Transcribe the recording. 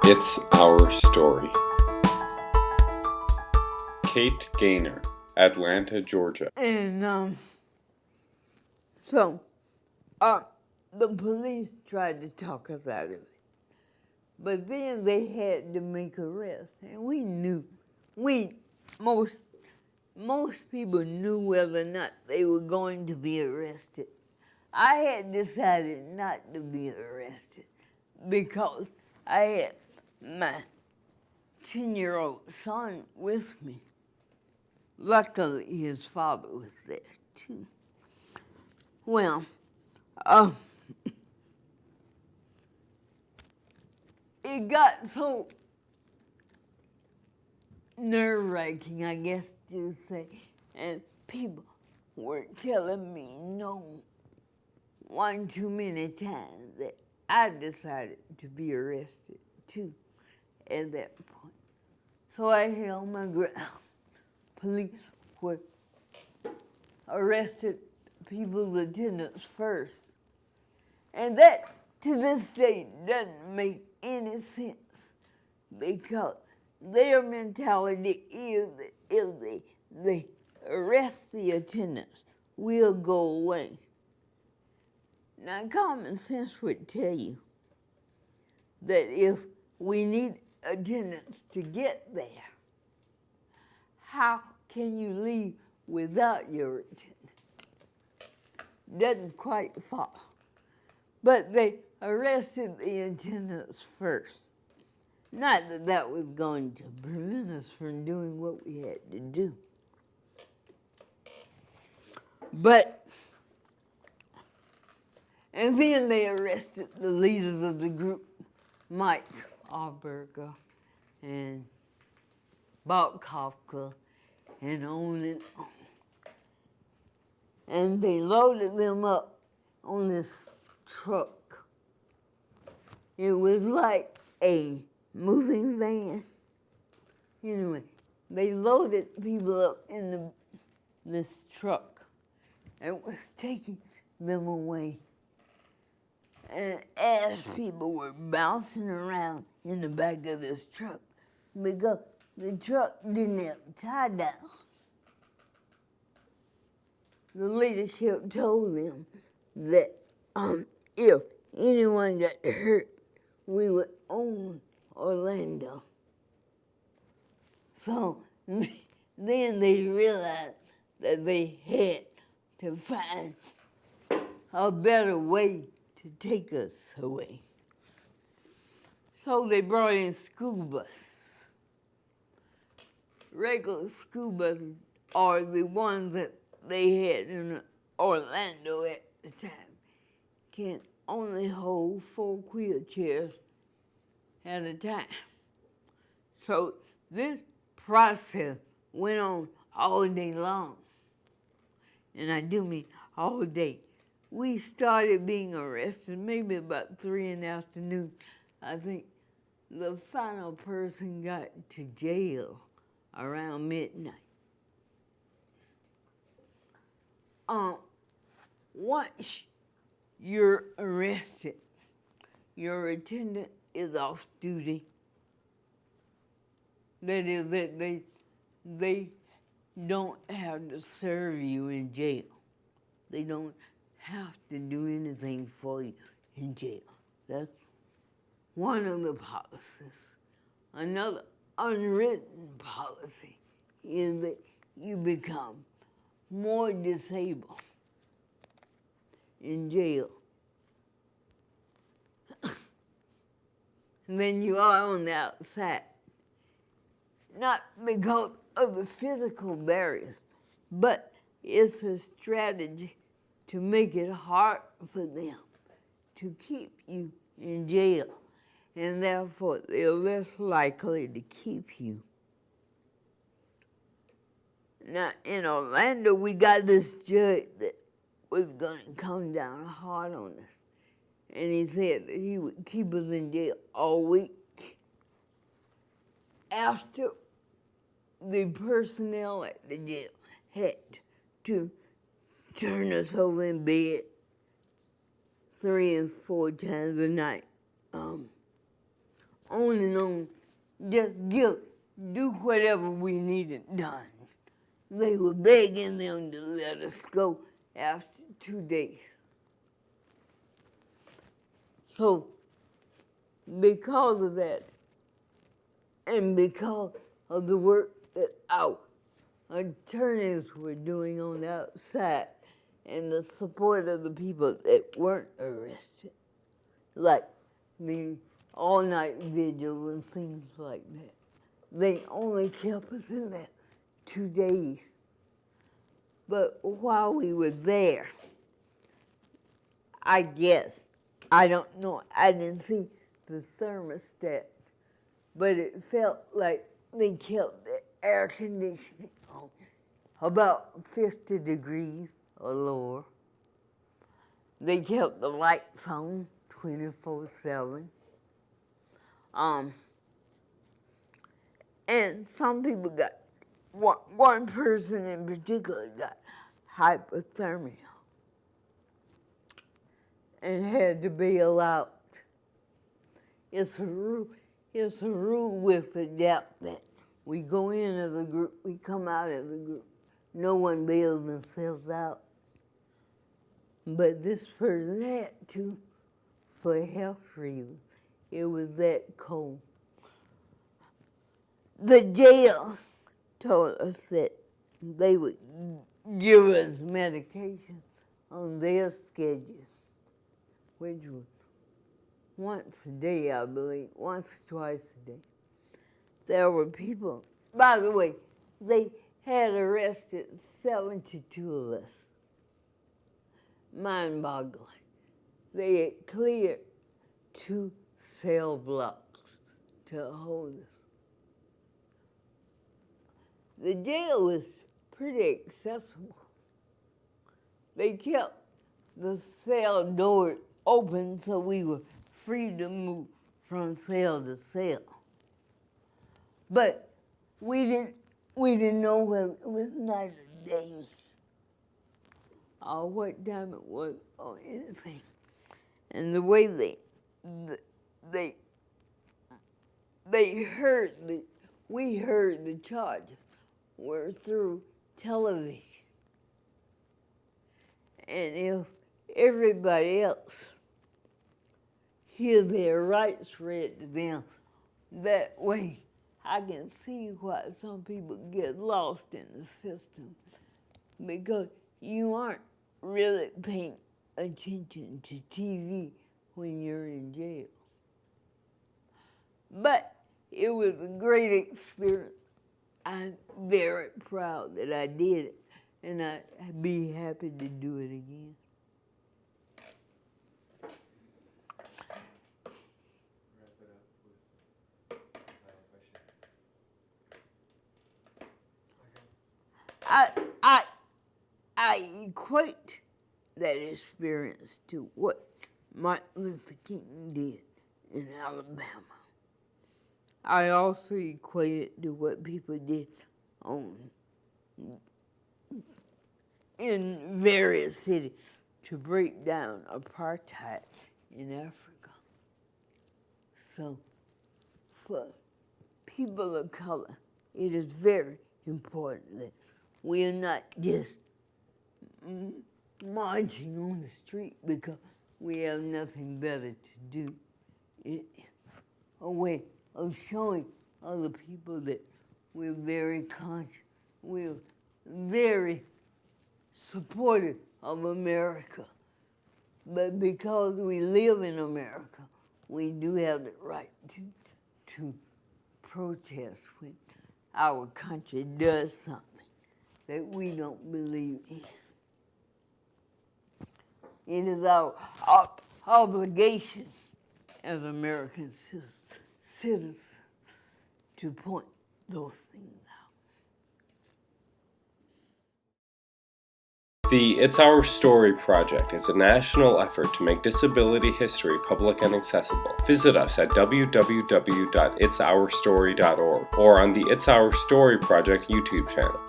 It's Our Story. Kate Gaynor, Atlanta, Georgia. And the police tried to talk us out of it. But then they had to make arrests, and we knew. Most people knew whether or not they were going to be arrested. I had decided not to be arrested because I had my 10-year-old son with me. Luckily, his father was there too. Well, it got so nerve-wracking, I guess you'd say, and people were telling me no one too many times that I decided to be arrested too at that point. So I held my ground. Police were arrested people's attendants first. And that, to this day, doesn't make any sense because their mentality is that if they arrest the attendants, we'll go away. Now, common sense would tell you that if we need attendants to get there, how can you leave without your attendant? Doesn't quite follow. But they arrested the attendants first. Not that that was going to prevent us from doing what we had to do. And then they arrested the leaders of the group, Mike Alberga and Bob Kafka, and on and on. And they loaded them up on this truck. It was like a moving van. Anyway, they loaded people up in this truck and was taking them away. And as people were bouncing around in the back of this truck, because the truck didn't have tie downs, the leadership told them that if anyone got hurt, we would own Orlando. So then they realized that they had to find a better way to take us away. So they brought in school buses. Regular school buses are the ones that they had in Orlando at the time. Can only hold 4 wheelchairs at a time. So this process went on all day long. And I do mean all day. We started being arrested maybe about 3 in the afternoon. I think the final person got to jail around midnight. Once you're arrested, your attendant is off duty. That is, that they don't have to serve you in jail. They don't have to do anything for you in jail. That's one of the policies. Another unwritten policy is that you become more disabled in jail than you are on the outside. Not because of the physical barriers, but it's a strategy to make it hard for them to keep you in jail, and therefore they're less likely to keep you. Now, in Orlando, we got this judge that was going to come down hard on us, and he said that he would keep us in jail all week. After the personnel at the jail had to turn us over in bed 3 and 4 times a night on and on. Just do whatever we needed done. They were begging them to let us go after 2 days. So, because of that, and because of the work that our attorneys were doing on the outside, and the support of the people that weren't arrested, like the all-night vigil and things like that, they only kept us in there 2 days. But while we were there, I guess, I don't know, I didn't see the thermostat, but it felt like they kept the air conditioning on about 50 degrees or lower. They kept the lights on 24/7. And some people got, one person in particular got hypothermia and had to bail out. It's a rule with the DAP that we go in as a group, we come out as a group. No one bails themselves out. But this person had to for health reasons. It was that cold. The jail told us that they would give us medication on their schedules, which was once a day, I believe, once, twice a day. There were people, by the way, they had arrested 72 of us. Mind-boggling. They had cleared 2 cell blocks to hold us. The jail was pretty accessible. They kept the cell doors open so we were free to move from cell to cell. But we didn't know whether it was night or day or what time it was or anything. And the way we heard the charges were through television. And if everybody else hear their rights read to them that way, I can see why some people get lost in the system, because you aren't really paying attention to TV when you're in jail. But it was a great experience. I'm very proud that I did it, and I'd be happy to do it again. I equate that experience to what Martin Luther King did in Alabama. I also equate it to what people did in various cities to break down apartheid in Africa. So for people of color, it is very important that we are not just marching on the street because we have nothing better to do. It's a way of showing other people that we're very conscious, we're very supportive of America. But because we live in America, we do have the right to protest when our country does something that we don't believe in. It is our obligation as American citizens to point those things out. The It's Our Story project is a national effort to make disability history public and accessible. Visit us at www.itsourstory.org or on the It's Our Story project YouTube channel.